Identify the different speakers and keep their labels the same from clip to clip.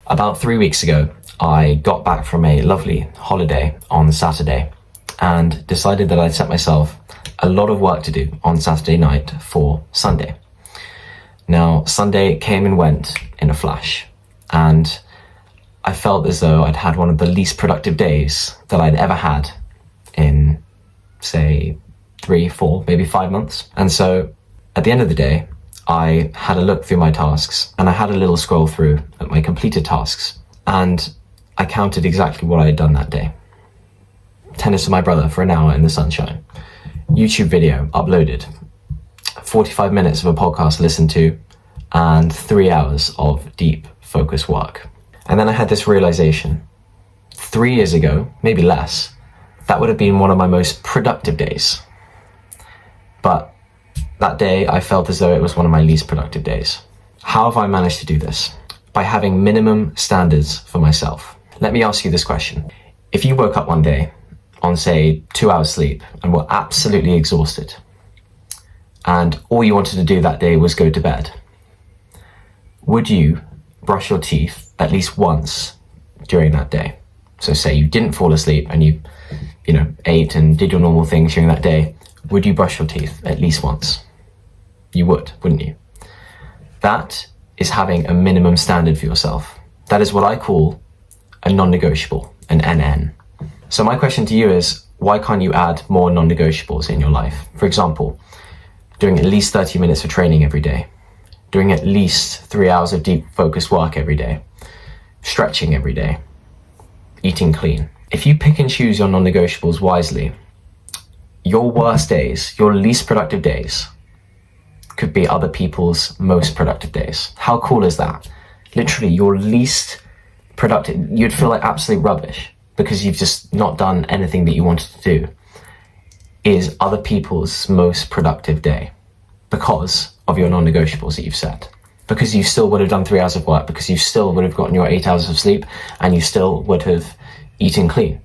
Speaker 1: About 3 weeks ago, I got back from a lovely holiday on Saturday and decided that I'd set myself a lot of work to do on Saturday night for Sunday. Now, Sunday came and went in a flash, and I felt as though I'd had one of the least productive days that I'd ever had in, say, 3, 4, maybe 5 months. And so at the end of the day, I had a look through my tasks and I had a little scroll through at my completed tasks, and I counted exactly what I had done that day. Tennis with my brother for an hour in the sunshine. YouTube video uploaded. 45 minutes of a podcast listened to, and 3 hours of deep focus work. And then I had this realization. 3 years ago, maybe less, that would have been one of my most productive days. But that day, I felt as though it was one of my least productive days. How have I managed to do this? By having minimum standards for myself. Let me ask you this question. If you woke up one day on, say, 2 hours sleep and were absolutely exhausted, and all you wanted to do that day was go to bed, would you brush your teeth at least once during that day? So say you didn't fall asleep and you ate and did your normal things during that day. Would you brush your teeth at least once? You would, wouldn't you? That is having a minimum standard for yourself. That is what I call a non-negotiable, an NN. So my question to you is, why can't you add more non-negotiables in your life? For example, doing at least 30 minutes of training every day, doing at least 3 hours of deep focused work every day, stretching every day, eating clean. If you pick and choose your non-negotiables wisely, your worst days, your least productive days, could be other people's most productive days. How cool is that? Literally, your least productive, you'd feel like absolute rubbish because you've just not done anything that you wanted to do, is other people's most productive day because of your non-negotiables that you've set. Because you still would have done 3 hours of work, because you still would have gotten your 8 hours of sleep, and you still would have eaten clean,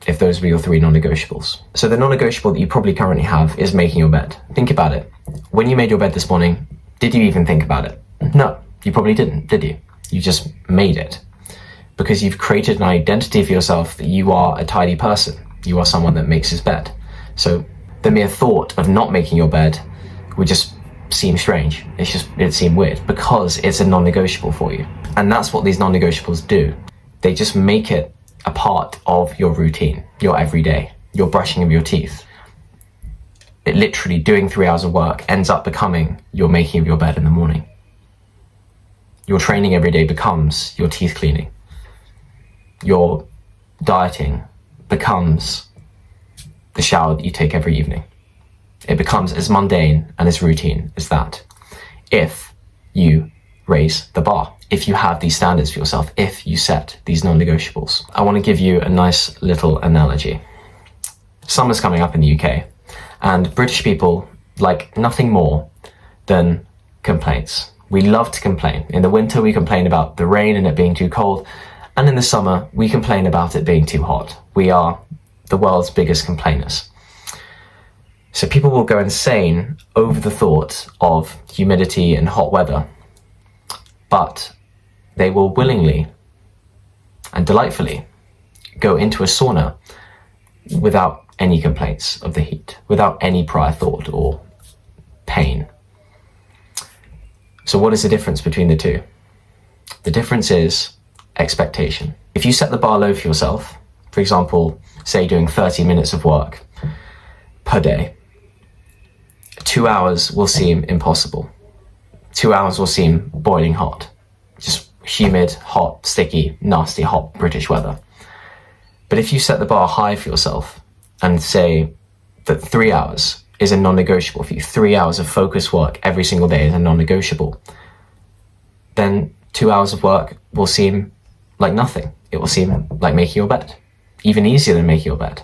Speaker 1: if those were your 3 non-negotiables. So the non-negotiable that you probably currently have is making your bed. Think about it. When you made your bed this morning, did you even think about it? No, you probably didn't, did you? You just made it. Because you've created an identity for yourself that you are a tidy person. You are someone that makes his bed. So the mere thought of not making your bed would just seem strange. It'd seem weird because it's a non-negotiable for you. And that's what these non-negotiables do. They just make it a part of your routine, your everyday, your brushing of your teeth. It literally, doing 3 hours of work ends up becoming your making of your bed in the morning. Your training every day becomes your teeth cleaning. Your dieting becomes the shower that you take every evening. It becomes as mundane and as routine as that. If you raise the bar, if you have these standards for yourself, if you set these non-negotiables. I want to give you a nice little analogy. Summer's coming up in the UK, and British people like nothing more than complaints. We love to complain. In the winter, we complain about the rain and it being too cold, and in the summer, we complain about it being too hot. We are the world's biggest complainers. So people will go insane over the thought of humidity and hot weather, but they will willingly and delightfully go into a sauna without any complaints of the heat, without any prior thought or pain. So what is the difference between the two? The difference is expectation. If you set the bar low for yourself, for example, say doing 30 minutes of work per day, 2 hours will seem impossible. 2 hours will seem boiling hot. Just humid, hot, sticky, nasty, hot British weather. But if you set the bar high for yourself and say that 3 hours is a non-negotiable for you, 3 hours of focused work every single day is a non-negotiable, then 2 hours of work will seem like nothing. It will seem like making your bed, even easier than making your bed.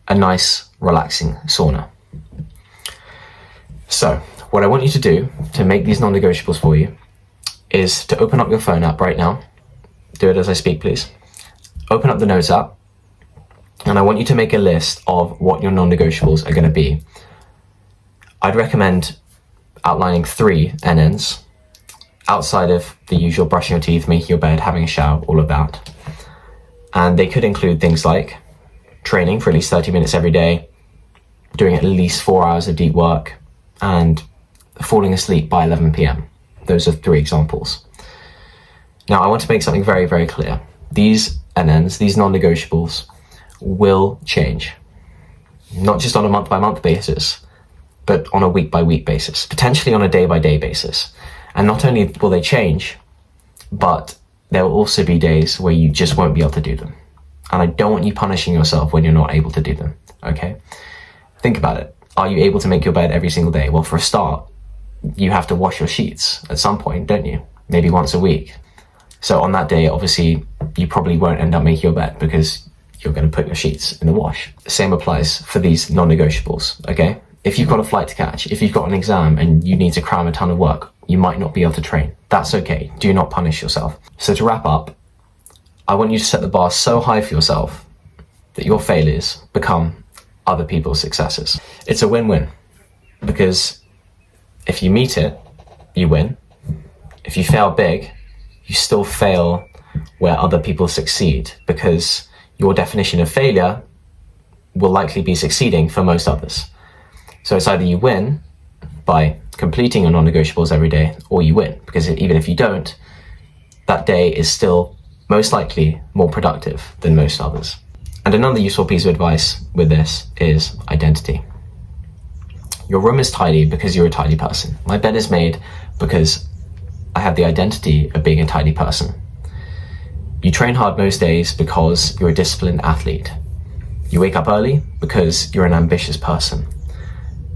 Speaker 1: A nice, relaxing sauna. So, what I want you to do to make these non-negotiables for you is to open up your phone app right now. Do it as I speak, please. Open up the Notes app, and I want you to make a list of what your non-negotiables are going to be. I'd recommend outlining 3 NNs outside of the usual brushing your teeth, making your bed, having a shower, all of that. And they could include things like training for at least 30 minutes every day, doing at least 4 hours of deep work, and falling asleep by 11 p.m. Those are 3 examples. Now, I want to make something very, very clear. These NNs, these non-negotiables, will change. Not just on a month-by-month basis, but on a week-by-week basis, potentially on a day-by-day basis. And not only will they change, but there will also be days where you just won't be able to do them. And I don't want you punishing yourself when you're not able to do them, okay? Think about it. Are you able to make your bed every single day? Well, for a start, you have to wash your sheets at some point, don't you? Maybe once a week. So on that day, obviously, you probably won't end up making your bed because you're going to put your sheets in the wash. The same applies for these non-negotiables, okay? If you've got a flight to catch, if you've got an exam and you need to cram a ton of work, you might not be able to train. That's okay. Do not punish yourself. So to wrap up, I want you to set the bar so high for yourself that your failures become other people's successes. It's a win-win, because if you meet it, you win. If you fail big, you still fail where other people succeed, because your definition of failure will likely be succeeding for most others. So it's either you win by completing your non-negotiables every day, or you win, because even if you don't, that day is still most likely more productive than most others. And another useful piece of advice with this is identity. Your room is tidy because you're a tidy person. My bed is made because I have the identity of being a tidy person. You train hard most days because you're a disciplined athlete. You wake up early because you're an ambitious person.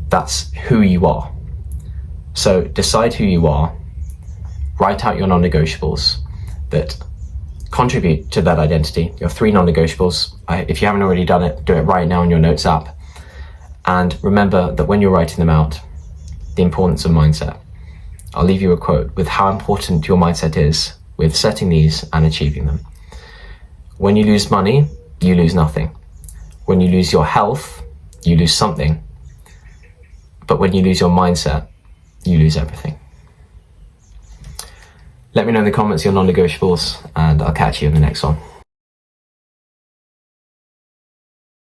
Speaker 1: That's who you are. So decide who you are, write out your non-negotiables that contribute to that identity, your 3 non-negotiables. If you haven't already done it, do it right now in your notes app. And remember that when you're writing them out, the importance of mindset. I'll leave you a quote with how important your mindset is with setting these and achieving them. When you lose money, you lose nothing. When you lose your health, you lose something. But when you lose your mindset, you lose everything. Let me know in the comments your non-negotiables, and I'll catch you in the next one.